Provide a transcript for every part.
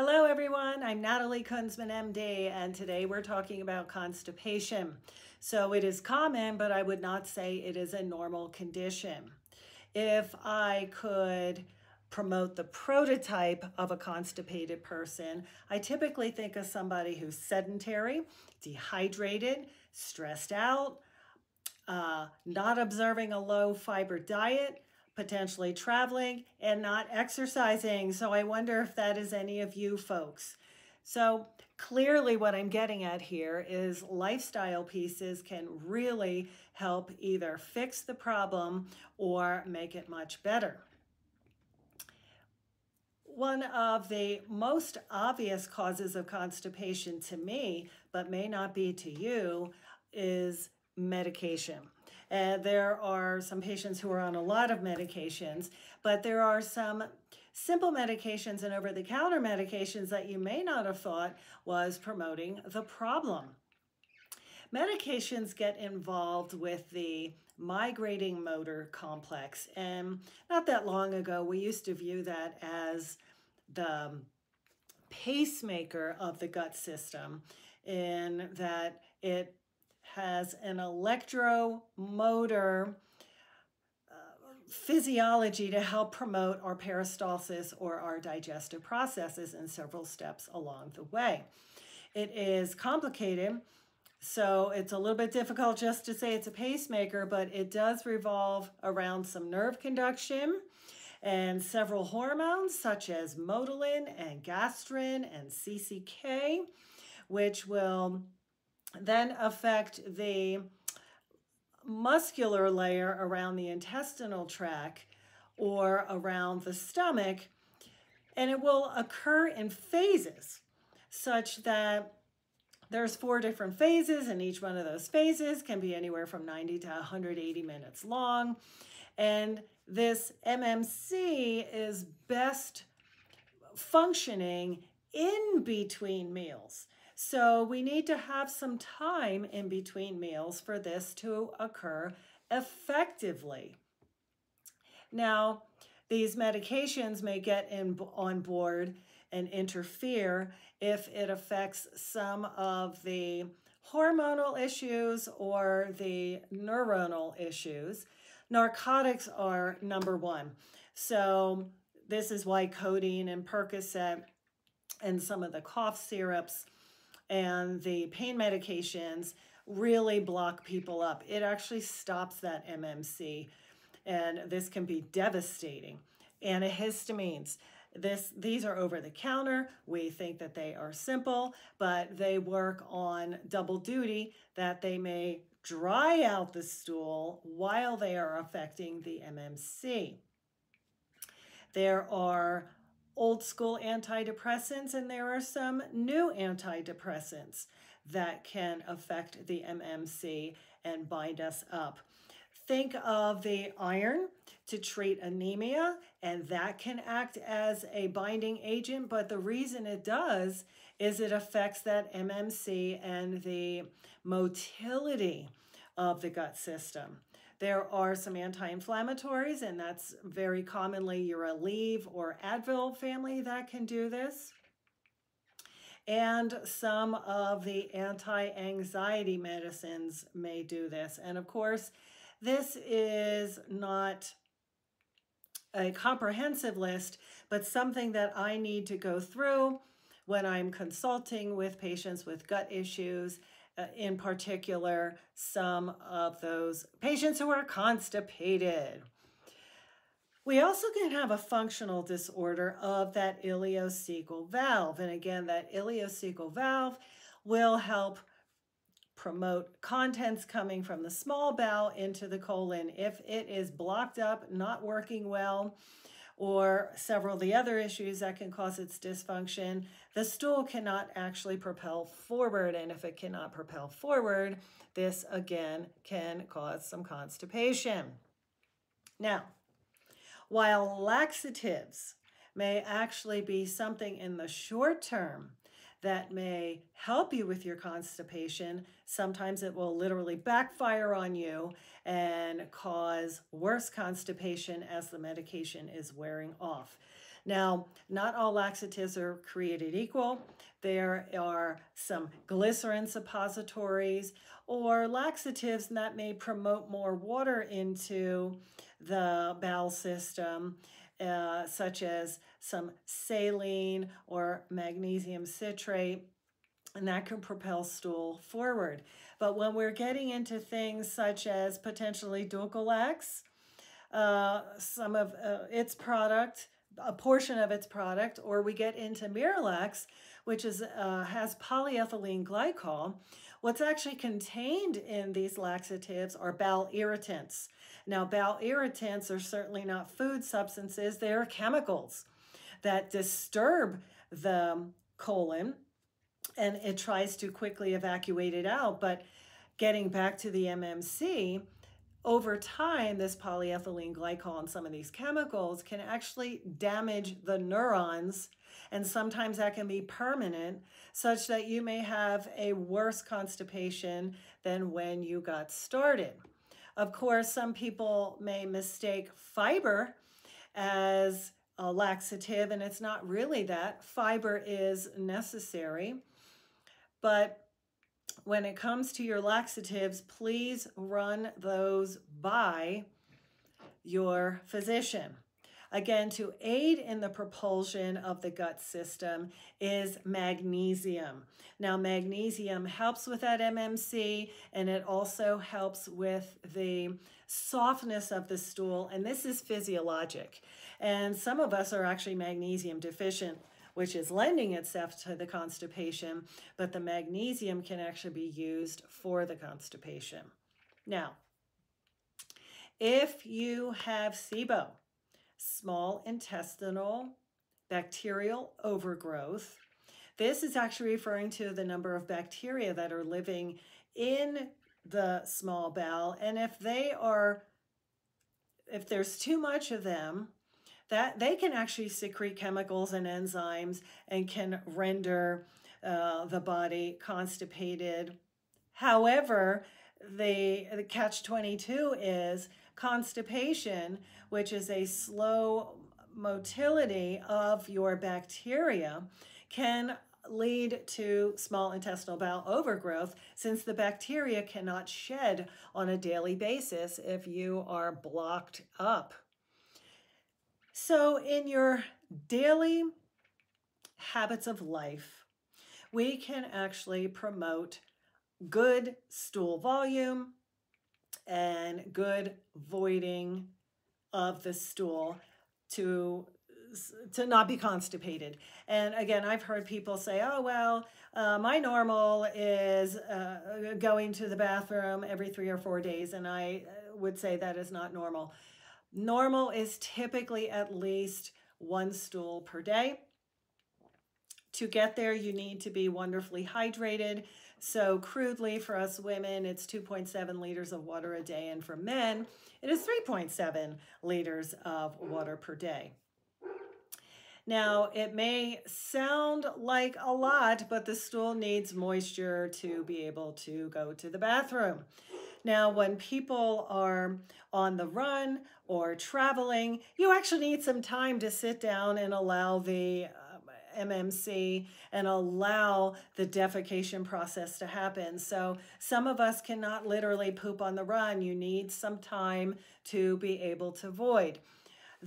Hello everyone, I'm Natalie Kunsman MD, and today we're talking about constipation. So it is common, but I would not say it is a normal condition. If I could promote the prototype of a constipated person, I typically think of somebody who's sedentary, dehydrated, stressed out, not observing a low fiber diet, potentially traveling, and not exercising. So I wonder if that is any of you folks. So clearly what I'm getting at here is lifestyle pieces can really help either fix the problem or make it much better. One of the most obvious causes of constipation to me, but may not be to you, is medication. And there are some patients who are on a lot of medications, but there are some simple medications and over-the-counter medications that you may not have thought was promoting the problem. Medications get involved with the migrating motor complex, and not that long ago we used to view that as the pacemaker of the gut system, in that it has an electromotor physiology to help promote our peristalsis or our digestive processes in several steps along the way. It is complicated, so it's a little bit difficult just to say it's a pacemaker, but it does revolve around some nerve conduction and several hormones such as motilin and gastrin and CCK, which will then affect the muscular layer around the intestinal tract or around the stomach, and it will occur in phases such that there's 4 different phases, and each one of those phases can be anywhere from 90 to 180 minutes long. And this MMC is best functioning in between meals. So we need to have some time in between meals for this to occur effectively. Now, these medications may get on board and interfere if it affects some of the hormonal issues or the neuronal issues. Narcotics are number one. So this is why codeine and Percocet and some of the cough syrups and the pain medications really block people up. It actually stops that MMC, and this can be devastating. Antihistamines. These are over the counter. We think that they are simple, but they work on double duty, that they may dry out the stool while they are affecting the MMC. There are old school antidepressants, and there are some new antidepressants that can affect the MMC and bind us up. Think of the iron to treat anemia, and that can act as a binding agent, but the reason it does is it affects that MMC and the motility of the gut system. There are some anti-inflammatories, and that's very commonly your Aleve or Advil family that can do this. And some of the anti-anxiety medicines may do this. And of course, this is not a comprehensive list, but something that I need to go through when I'm consulting with patients with gut issues, in particular, some of those patients who are constipated. We also can have a functional disorder of that ileocecal valve. And again, that ileocecal valve will help promote contents coming from the small bowel into the colon. If it is blocked up, not working well, or several of the other issues that can cause its dysfunction, the stool cannot actually propel forward. And if it cannot propel forward, this again can cause some constipation. Now, while laxatives may actually be something in the short term that may help you with your constipation, sometimes it will literally backfire on you and cause worse constipation as the medication is wearing off. Now, not all laxatives are created equal. There are some glycerin suppositories or laxatives that may promote more water into the bowel system, such as some saline or magnesium citrate, and that can propel stool forward. But when we're getting into things such as potentially Dulcolax, some of its product, a portion of its product, or we get into Miralax, which is has polyethylene glycol. What's actually contained in these laxatives are bowel irritants. Now, bowel irritants are certainly not food substances, they're chemicals that disturb the colon, and it tries to quickly evacuate it out. But getting back to the MMC, over time, this polyethylene glycol and some of these chemicals can actually damage the neurons, and sometimes that can be permanent, such that you may have a worse constipation than when you got started. Of course, some people may mistake fiber as a laxative, and it's not really that. Fiber is necessary, but when it comes to your laxatives, please run those by your physician. Again, to aid in the propulsion of the gut system is magnesium. Now, magnesium helps with that MMC, and it also helps with the softness of the stool, and this is physiologic. And some of us are actually magnesium deficient, which is lending itself to the constipation, but the magnesium can actually be used for the constipation. Now, if you have SIBO, small intestinal bacterial overgrowth, this is actually referring to the number of bacteria that are living in the small bowel, and if there's too much of them, that they can actually secrete chemicals and enzymes and can render the body constipated. However, the catch-22 is constipation, which is a slow motility of your bacteria, can lead to small intestinal bowel overgrowth, since the bacteria cannot shed on a daily basis if you are blocked up. So in your daily habits of life, we can actually promote good stool volume and good voiding of the stool to not be constipated. And again, I've heard people say, oh, well, my normal is going to the bathroom every 3 or 4 days. And I would say that is not normal. Normal is typically at least 1 stool per day. To get there, you need to be wonderfully hydrated. So crudely, for us women, it's 2.7 liters of water a day. And for men, it is 3.7 liters of water per day. Now, it may sound like a lot, but the stool needs moisture to be able to go to the bathroom. Now, when people are on the run or traveling, you actually need some time to sit down and allow the MMC and allow the defecation process to happen. So some of us cannot literally poop on the run. You need some time to be able to void.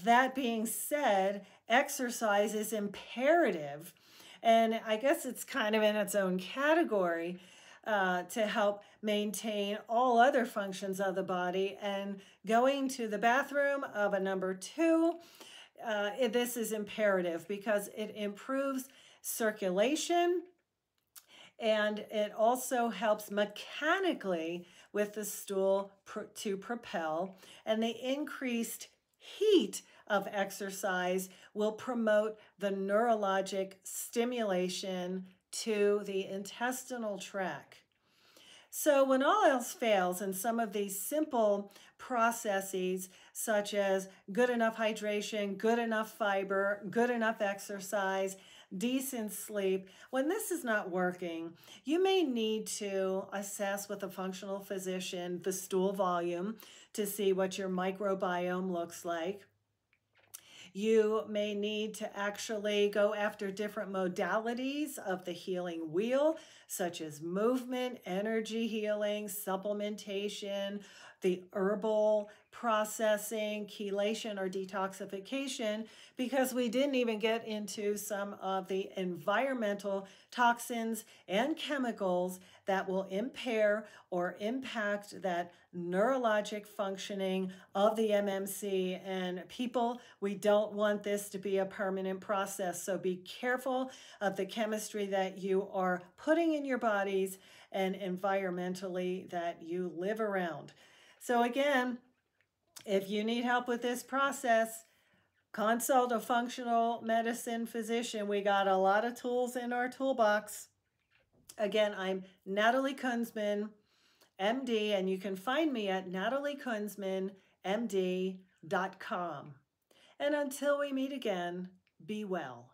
That being said, exercise is imperative, and I guess it's kind of in its own category to help maintain all other functions of the body. And going to the bathroom of a number 2, this is imperative because it improves circulation, and it also helps mechanically with the stool to propel, and the increased heat of exercise will promote the neurologic stimulation to the intestinal tract. So when all else fails, and some of these simple processes such as good enough hydration, good enough fiber, good enough exercise, decent sleep, when this is not working, you may need to assess with a functional physician the stool volume to see what your microbiome looks like. You may need to actually go after different modalities of the healing wheel, such as movement, energy healing, supplementation, the herbal processing, chelation, or detoxification, because we didn't even get into some of the environmental toxins and chemicals that will impair or impact that neurologic functioning of the MMC. And people, we don't want this to be a permanent process. So be careful of the chemistry that you are putting in your bodies and environmentally that you live around. So again, if you need help with this process, consult a functional medicine physician. We got a lot of tools in our toolbox. Again, I'm Natalie Kunsman, MD, and you can find me at nataliekunsmanmd.com. And until we meet again, be well.